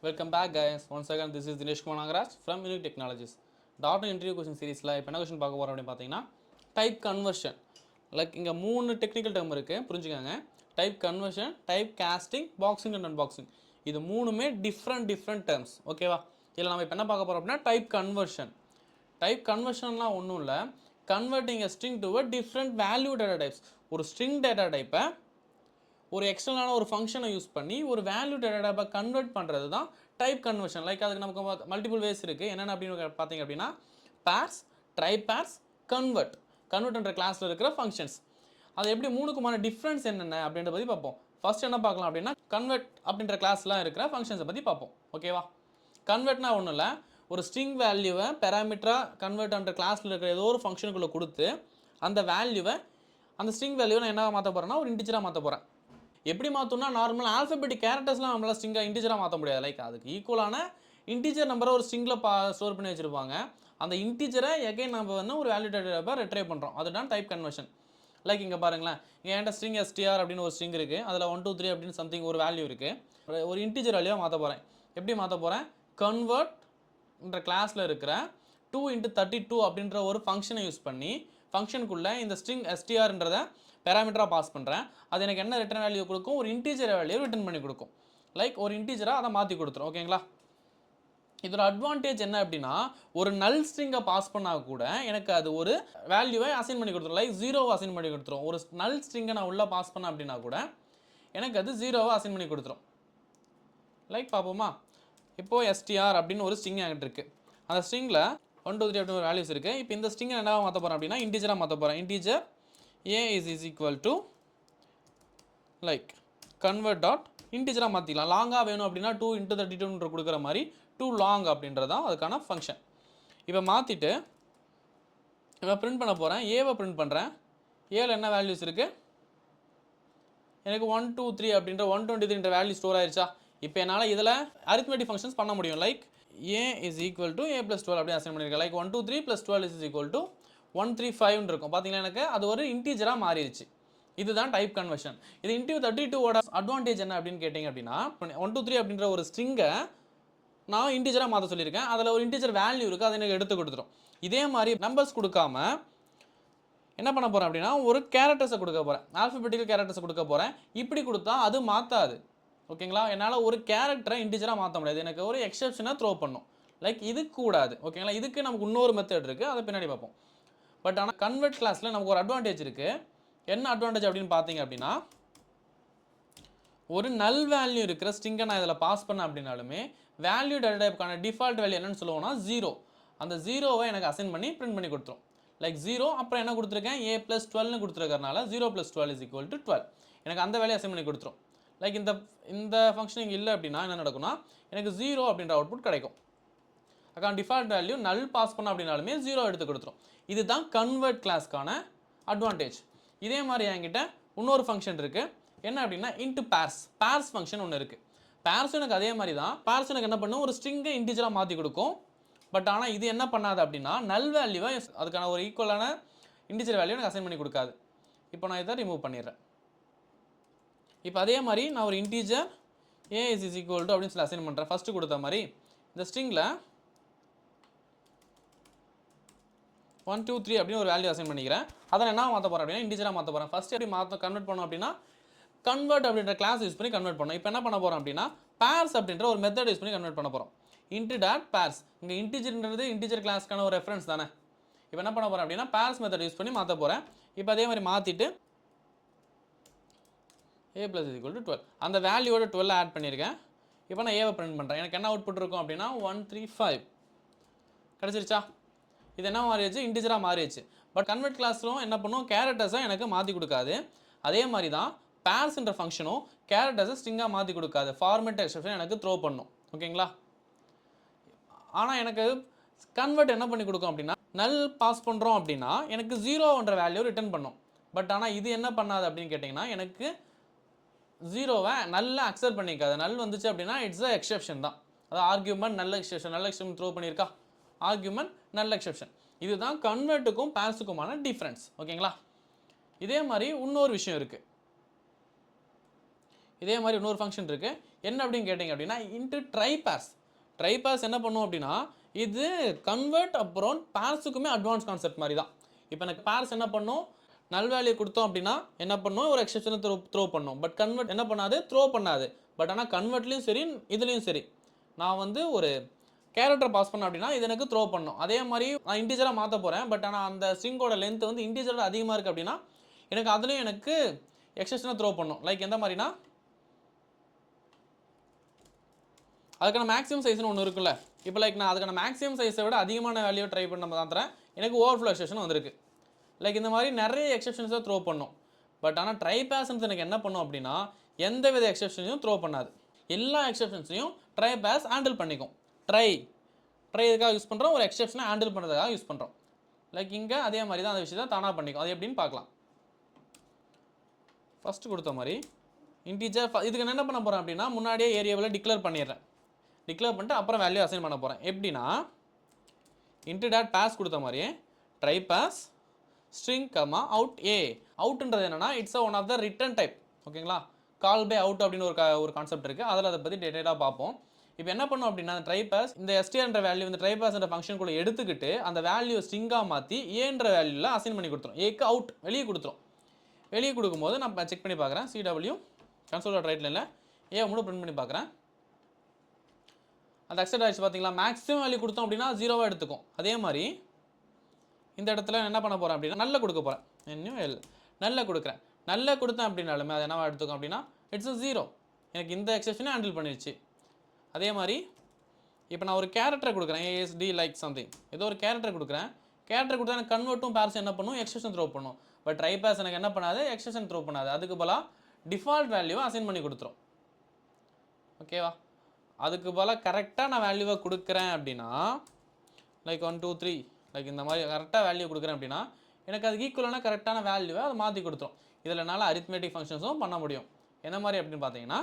Welcome back guys. Once again this is Dinesh Kumar Nagaraj from Unique Technologies. Dot interview question சீரிஸில் இப்போ என்ன question பார்க்க போகிறோம் அப்படின்னு பார்த்தீங்கன்னா டைப் கன்வர்ஷன். லைக் இங்கே 3 டெக்னிக்கல் டேர்ம் இருக்குது, புரிஞ்சுக்கோங்க. Type conversion, type costing, boxing and unboxing. இது மூணுமே டிஃப்ரெண்ட் டேர்ம்ஸ், ஓகேவா? இதில் நம்ம இப்போ என்ன பார்க்க போகிறோம் அப்படின்னா டைப் கன்வர்ஷன். டைப் கன்வர்ஷன்லாம் ஒன்றும் இல்லை, converting a string to a different value data types. ஒரு ஸ்ட்ரிங் டேட்டா டைப்பை ஒரு எக்ஸ்டர்னலான ஒரு ஃபங்க்ஷனை யூஸ் பண்ணி ஒரு வேல்யூ டேட்டா டைப்பை கன்வெர்ட் பண்ணுறது தான் டைப் கன்வர்ஷன். லைக் அதுக்கு நமக்கு மல்டிபிள் வேஸ் இருக்குது. என்னென்ன அப்படின்னு பார்த்தீங்க அப்படின்னா பேர்ஸ், ட்ரை பேர்ஸ், கன்வெர்ட்ன்ற கிளாஸில் இருக்கிற ஃபங்க்ஷன்ஸ். அது எப்படி மூணுக்குமான டிஃப்ரென்ஸ் என்னென்ன அப்படின்றத பற்றி பார்ப்போம். ஃபர்ஸ்ட் என்ன பார்க்கலாம் அப்படின்னா கன்வெர்ட் அப்படின்ற கிளாஸ்லாம் இருக்கிற ஃபங்க்ஷன்ஸை பற்றி பார்ப்போம், ஓகேவா? கன்வெர்ட்னா ஒன்றும் இல்லை, ஒரு ஸ்ட்ரிங் வேல்யூவை பேராமீட்டராக கன்வெர்ட் பண்ணுற கிளாஸில் இருக்கிற ஏதோ ஒரு ஃபங்க்ஷனுக்குள்ளே கொடுத்து அந்த வேல்யூவை, அந்த ஸ்ட்ரிங் வேல்யூவை நான் என்ன மாற்ற போகிறேன்னா ஒரு இன்டிஜராக மாற்ற போகிறேன். எப்படி மாற்றணும்னா நார்மல் ஆல்ஃபபெட்டிக் கேரக்டர்ஸ்லாம் நம்மளால் ஸ்ட்ரிங்காக இன்டிஜராக மாற்ற முடியாது. லைக் அதுக்கு ஈக்குவலான இன்டிஜர் நம்பரை ஒரு ஸ்ட்ரிங்கில் ஸ்டோர் பண்ணி வச்சுருப்பாங்க. அந்த இன்டிஜரை எகைன் நம்ம வந்து ஒரு வேல்யூ டேட்டா ரிட்ரைவ் பண்ணுறோம். அதுதான் டைப் கன்வர்ஷன். லைக் இங்கே பாருங்களேன், இங்கே என்கிட்ட ஸ்ட்ரிங் STR அப்படின்னு ஒரு ஸ்ட்ரிங் இருக்குது, அதில் 1 2 3 அப்படின்னு சம்திங் ஒரு வேல்யூ இருக்குது. ஒரு இன்டிஜர் வேல்யூவாக மாற்ற போகிறேன். எப்படி மாற்ற போகிறேன்? கன்வெர்ட்ன்ற கிளாஸில் இருக்கிற 2 × 32 அப்படின்ற ஒரு ஃபங்க்ஷனை யூஸ் பண்ணி ஃபங்க்ஷனுக்குள்ளே இந்த ஸ்ட்ரிங் STRன்றதை பேராமீட்டராக பாஸ் பண்ணுறேன். அது எனக்கு என்ன ரிட்டர்ன் வேல்யூ கொடுக்கும்? ஒரு இன்டீஜர் வேல்யூ ரிட்டர்ன் பண்ணி கொடுக்கும். லைக் ஒரு இன்டீஜராக அதை மாற்றி கொடுத்துரும், ஓகேங்களா? இதோட அட்வான்டேஜ் என்ன அப்படின்னா ஒரு நல் ஸ்ட்ரிங்கை பாஸ் பண்ணால் கூட எனக்கு அது ஒரு வேல்யூவை அசைன் பண்ணி கொடுத்துரும். லைக் 0 அசைன் பண்ணி கொடுத்துரும். ஒரு நல் ஸ்ட்ரிங்கை நான் உள்ளே பாஸ் பண்ணேன் அப்படின்னா கூட எனக்கு அது 0 அசைன் பண்ணி கொடுத்துரும். லைக் பார்ப்போமா? இப்போது STR அப்படின்னு ஒரு ஸ்ட்ரிங் என்கிட்ட இருக்குது. அந்த ஸ்ட்ரிங்கில் 1 2 3 அப்படின்னு ஒரு வேல்யூஸ் இருக்குது. இப்போ இந்த ஸ்ட்ரிங்கை என்ன மாற்ற போகிறேன் அப்படின்னா இன்டீஜராக மாற்ற போகிறேன். Integer a is equal to like convert dot இன்டிஜராக மாற்றிக்கலாம். லாங்காக வேணும் அப்படின்னா 2 × 32 கொடுக்குற மாதிரி 2 long அப்படின்றதான் அதுக்கான ஃபங்க்ஷன். இப்போ மாற்றிட்டு இப்போ பிரிண்ட் பண்ண போகிறேன். ஏவை பிரிண்ட் பண்ணுறேன். ஏவில் என்ன வேல்யூஸ் இருக்குது? எனக்கு 1 2 3 அப்படின்ற 123 வேல்யூ ஸ்டோர் ஆயிடுச்சா? இப்போ என்னால் இதில் அரித்மெட்டிக் ஃபங்க்ஷன்ஸ் பண்ண முடியும். Like a is equal to a + 12 அப்படி அசைன் பண்ணியிருக்கேன். லைக் 1 2 3 + 12 is equal to 135 இருக்கும். பார்த்தீங்கன்னா எனக்கு அது ஒரு இன்டீஜராக மாறிடுச்சு. இதுதான் டைப் கன்வர்ஷன். இது × 32ஓட அட்வான்டேஜ் என்ன அப்படின்னு கேட்டிங்க அப்படின்னா 1 2 3 அப்படின்ற ஒரு ஸ்ட்ரிங்கை நான் இன்டீஜராக மாற்ற சொல்லியிருக்கேன். அதில் ஒரு இன்டீஜர் வேல்யூ இருக்குது, அதை எனக்கு எடுத்து கொடுத்துரும். இதே மாதிரி நம்பர்ஸ் கொடுக்காம என்ன பண்ண போகிறேன் அப்படின்னா ஒரு கேரக்டர்ஸை கொடுக்க போகிறேன், ஆல்ஃபபெட்டிக்கல் கேரக்டர்ஸை கொடுக்க போகிறேன். இப்படி கொடுத்தா அது மாற்றாது, ஓகேங்களா? என்னால் ஒரு கேரக்டரை இன்டீஜராக மாற்ற முடியாது. எனக்கு ஒரு எக்ஸெப்ஷனை த்ரோ பண்ணும். லைக் இது கூடாது, ஓகேங்களா? இதுக்கு நமக்கு இன்னொரு மெத்தட் இருக்குது, அதை பின்னாடி பார்ப்போம். பட் ஆனால் கன்வெர்ட் கிளாஸில் நமக்கு ஒரு அட்வான்டேஜ் இருக்குது. என்ன அட்வான்டேஜ் அப்படின்னு பார்த்தீங்க அப்படின்னா ஒரு நல் வேல்யூ இருக்கிற ஸ்ட்ரிங்கை நான் இதில் பாஸ் பண்ணேன் அப்படின்னாலுமே வேல்யூ டேட்டா டைப்புக்கான டிஃபால்ட் வேல்யூ என்னன்னு சொல்லுவோம்னா 0. அந்த 0வை எனக்கு அசைன் பண்ணி பிரிண்ட் பண்ணி கொடுத்துரும். லைக் 0 அப்புறம் என்ன கொடுத்துருக்கேன்? a + 12னு கொடுத்துருக்கறனால 0 + 12 is equal to 12. எனக்கு அந்த வேல்யூ அசைன் பண்ணி கொடுத்துரும். லைக் இந்த ஃபங்க்ஷன் இங்கே இல்லை அப்படின்னா என்ன நடக்கும்னா எனக்கு 0 அப்படின்ற அவுட்புட் கிடைக்கும். அதுக்கான டிஃபால்ட் வேல்யூ நல் பாஸ் பண்ண அப்படின்னாலுமே 0 எடுத்து கொடுத்துரும். இதுதான் கன்வெர்ட் கிளாஸ்க்கான அட்வான்டேஜ். இதே மாதிரி என்கிட்ட இன்னொரு ஃபங்க்ஷன் இருக்குது. என்ன அப்படின்னா பேர்ஸ் ஃபங்க்ஷன் ஒன்று இருக்குது. பேர்ஸும் எனக்கு அதே மாதிரி தான். பேர்ஸ் எனக்கு என்ன பண்ணும்? ஒரு ஸ்ட்ரிங்கை இன்டிஜராக மாற்றி கொடுக்கும். பட் ஆனால் இது என்ன பண்ணாது அப்படின்னா நல் வேல்யூவை அதுக்கான ஒரு ஈக்குவலான இன்டிஜர் வேல்யூ எனக்கு அசைன் பண்ணி கொடுக்காது. இப்போ நான் இதை ரிமூவ் பண்ணிடுறேன். இப்போ அதே மாதிரி நான் ஒரு integer a is equal to அப்படின்னு சொல்லி அசைன் பண்ணுறேன். ஃபஸ்ட்டு கொடுத்த மாதிரி இந்த ஸ்ட்ரிங்கில் 1 2 3 அப்படின்னு ஒரு வேல்யூ அசைன் பண்ணிக்கிறேன். அதை என்ன மாற்ற போகிறேன் அப்படின்னா இன்டிஜராக மாற்ற போகிறேன். ஃபஸ்ட்டு எப்படி கன்வெர்ட் பண்ணோம் அப்படின்னா கன்வெர்ட் அப்படின்ற கிளாஸ் யூஸ் பண்ணி கன்வெர்ட் பண்ணோம். இப்போ என்ன பண்ண போகிறோம் அப்படின்னா பேர்ஸ் அப்படின்ற ஒரு மெத்தட் யூஸ் பண்ணி கன்வெர்ட் பண்ண போகிறோம். int.pairs இங்கே இன்டிஜர்ன்றது இன்டிஜர் கிளாஸ்க்கான ஒரு ரெஃபரன்ஸ் தானே. இப்போ என்ன பண்ண போகிறேன் அப்படின்னா பேர்ஸ் மெத்தட் யூஸ் பண்ணி மாற்ற போகிறேன். இப்போ அதே மாதிரி மாற்றிட்டு a + is equal to 12 அந்த வேல்யூவோட 12 ஆட் பண்ணியிருக்கேன். இப்போ நான் ஏவை பிரிண்ட் பண்ணுறேன். எனக்கு என்ன அவுட்புட் இருக்கும் அப்படின்னா 135 கிடச்சிருச்சா? இது என்ன மாறிடுச்சு? இன்டிஜராக மாறிடுச்சு. பட் கன்வெர்ட் கிளாஸிலும் என்ன பண்ணும்? கேரக்டர்ஸை எனக்கு மாற்றி கொடுக்காது. அதே மாதிரி தான் பேர்ஸ்ன்ற ஃபங்க்ஷனும் கேரக்டர்ஸை ஸ்ட்ரிங்காக மாற்றி கொடுக்காது. ஃபார்மேட் எக்ஸெப்ஷன் எனக்கு த்ரோ பண்ணும், ஓகேங்களா? ஆனால் எனக்கு கன்வெர்ட் என்ன பண்ணி கொடுக்கும் அப்படின்னா நல் பாஸ் பண்ணுறோம் அப்படின்னா எனக்கு 0ன்ற வேல்யூ ரிட்டர்ன் பண்ணும். பட் ஆனால் இது என்ன பண்ணாது அப்படின்னு கேட்டிங்கன்னா எனக்கு 0வை நல்லா அக்செப்ட் பண்ணிக்காது. நல் வந்துச்சு அப்படின்னா இட்ஸ் அ எக்ஸெப்ஷன் தான். அதாவது ஆர்கியூமெண்ட் நல்ல எக்ஸெப்ஷன் த்ரோ பண்ணியிருக்கா, ஆர்கியூமெண்ட் நல்ல எக்ஸெப்ஷன். இதுதான் கன்வெர்ட்டுக்கும் பேர்ஸுக்குமான டிஃப்ரென்ஸ், ஓகேங்களா? இதே மாதிரி இன்னொரு விஷயம் இருக்குது. இதே மாதிரி இன்னொரு ஃபங்க்ஷன் இருக்குது. என்ன அப்படின்னு கேட்டிங்க அப்படின்னா into dry pairs. Dry pairs என்ன பண்ணும் அப்படின்னா இது கன்வெர்ட் அப்புறம் பேர்ஸுக்குமே அட்வான்ஸ் கான்செப்ட் மாதிரி தான். இப்போ எனக்கு பேர்ஸ் என்ன பண்ணும், நல் வேல்யூ கொடுத்தோம் அப்படின்னா என்ன பண்ணும், ஒரு எக்ஸெப்ஷனை த்ரோ பண்ணும். பட் கன்வெர்ட் என்ன பண்ணாது, த்ரோ பண்ணாது. பட் ஆனால் கன்வெர்ட்லேயும் சரி இதுலேயும் சரி நான் வந்து ஒரு கேரக்டர் பாஸ் பண்ண அப்படின்னா இது எனக்கு த்ரோ பண்ணும். அதே மாதிரி நான் இன்டிஜராக மாற்ற போகிறேன். பட் ஆனால் அந்த ஸ்ட்ரிங்கோட லென்த் வந்து இன்டிஜரோட அதிகமாக இருக்குது அப்படின்னா எனக்கு அதுலேயும் எனக்கு எக்ஸெப்ஷனை த்ரோ பண்ணும். லைக் எந்த மாதிரினா அதுக்கான மேக்ஸிமம் சைஸ்னு ஒன்று இருக்குல்ல. இப்போ லைக் நான் அதுக்கான மேக்ஸிமம் சைஸை விட அதிகமான வேல்யூ ட்ரை பண்ண மாத்திரேன், எனக்கு ஓவர்ஃப்ளோ எக்ஸெப்ஷன் வந்திருக்கு. லைக் இந்த மாதிரி நிறைய எக்ஸெப்ஷன்ஸை த்ரோ பண்ணும். பட் ஆனால் ட்ரை பேர்ஸ் எனக்கு என்ன பண்ணும் அப்படின்னா எந்த வித எக்ஸெப்ஷனையும் த்ரோ பண்ணாது. எல்லா எக்ஸெப்ஷன்ஸையும் ட்ரை பேர்ஸ் ஹேண்டில் பண்ணிக்கும். ட்ரை இதுக்காக யூஸ் பண்ணுறோம், ஒரு எக்ஸெப்ஷனை ஹேண்டில் பண்ணுறதுக்காக யூஸ் பண்ணுறோம். லைக் இங்கே அதே மாதிரி தான் அந்த விஷயத்தை தானாக பண்ணிக்கும். அது எப்படின்னு பார்க்கலாம். ஃபஸ்ட்டு கொடுத்த மாதிரி இன்டீஜர் இதுக்கு என்ன பண்ண போகிறேன் அப்படின்னா முன்னாடியே ஏரியாவில் டிக்ளேர் பண்ணிடுறேன். டிக்ளேர் பண்ணிட்டு அப்புறம் வேல்யூ அசைன் பண்ண போகிறேன். எப்படின்னா இன்ட்டு டாட் பாஸ் கொடுத்த மாதிரியே try parse string comma out a. அவுட்ன்றது என்னன்னா it's one of the return type. ஓகேங்களா, கால் பை அவுட் அப்படின்னு ஒரு கான்செப்ட் இருக்குது. அதில் அதை பற்றி டீட்டெயிலாக பார்ப்போம். இப்போ என்ன பண்ணும் அப்படின்னா ட்ரை பாஸ் இந்த எஸ்டிஆர்ன்ற வேல்யூ இந்த ட்ரை பாஸ் என்ற ஃபங்க்ஷன் கூட எடுத்துக்கிட்டு அந்த வேல்யூ ஸ்ட்ரிங்காக மாற்றி ஏன்ற வேல்யூவில் அசைன் பண்ணி கொடுத்துரும். ஏக்கு அவுட் வெளியே கொடுத்துரும். வெளியே கொடுக்கும்போது நான் செக் பண்ணி பார்க்குறேன். சிடபிள்யூ கன்சோல் ரைட்டில் இல்லை ஏ மட்டும் பிரிண்ட் பண்ணி பார்க்குறேன். அது அக்செப்ட் ஆகிடுச்சு. பார்த்தீங்களா, மேக்ஸிமம் வேல்யூ கொடுத்தோம் அப்படின்னா 0வாக எடுத்துக்கும். அதே மாதிரி இந்த இடத்துல என்ன பண்ண போகிறேன் அப்படின்னா நல்ல கொடுக்க போகிறேன். எல் நல்ல கொடுக்குறேன். நல்ல கொடுத்தேன் அப்படின்னாலுமே அது என்னவா எடுத்துக்கும் அப்படின்னா இட்ஸ் 0. எனக்கு இந்த எக்ஸெப்ஷனை ஹேண்டில் பண்ணிடுச்சு. அதே மாதிரி இப்போ நான் ஒரு கேரக்டரை கொடுக்குறேன், ஏஎஸ்டி லைக் சம்திங் ஏதோ ஒரு கேரக்டர் கொடுக்குறேன். கேரக்டர் கொடுத்தா எனக்கு கன்வெர்ட்டும் பேர்ஸ் என்ன பண்ணும், எக்ஸெப்ஷன் த்ரோ பண்ணும். பட் ட்ரை பேர்ஸ் எனக்கு என்ன பண்ணாது, எக்ஸெப்ஷன் த்ரோ பண்ணாது. அதுக்கு பதிலாக டிஃபால்ட் வேல்யூவை அசைன் பண்ணி கொடுத்துரும். ஓகேவா, அதுக்கு பதிலாக கரெக்டாக நான் வேல்யூவை கொடுக்குறேன் அப்படின்னா லைக் 1 2 3 லைக் இந்த மாதிரி கரெக்டாக வேல்யூ கொடுக்குறேன் அப்படின்னா எனக்கு அதுக்கு ஈக்குவலான கரெக்டான வேல்யூவை அதை மாற்றி கொடுத்துரும். இதில் என்னால் அரித்மெட்டிக் ஃபங்க்ஷன்ஸும் பண்ண முடியும். என்ன மாதிரி அப்படின்னு பார்த்தீங்கன்னா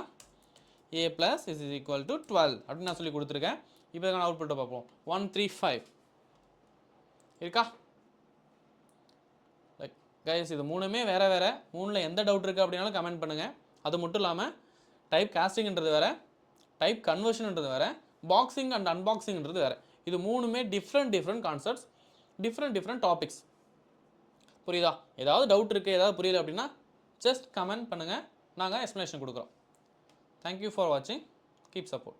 a plus is equal to 12 அப்படின்னு நான் சொல்லி கொடுத்துருக்கேன். இப்போ நான் அவுட்புட்டை பார்ப்போம். 1 3 5 இருக்கா. லைக் கைஸ் இது மூணுமே வேறு வேறு. மூணில் எந்த டவுட் இருக்குது அப்படின்னாலும் கமெண்ட் பண்ணுங்கள். அது மட்டும் இல்லாமல் டைப் காஸ்டிங்ன்றது வேறு, டைப் கன்வர்ஷன்ன்றது வேறு, பாக்ஸிங் அண்ட் அன்பாக்சிங்ன்றது வேறு. இது மூணுமே டிஃப்ரெண்ட் கான்செப்ட்ஸ், டிஃப்ரெண்ட் டாபிக்ஸ். புரியுதா? ஏதாவது டவுட் இருக்குது, ஏதாவது புரியல அப்படின்னா ஜஸ்ட் கமெண்ட் பண்ணுங்கள், நாங்கள் எக்ஸ்ப்ளனேஷன் கொடுக்குறோம். Thank you for watching. Keep support.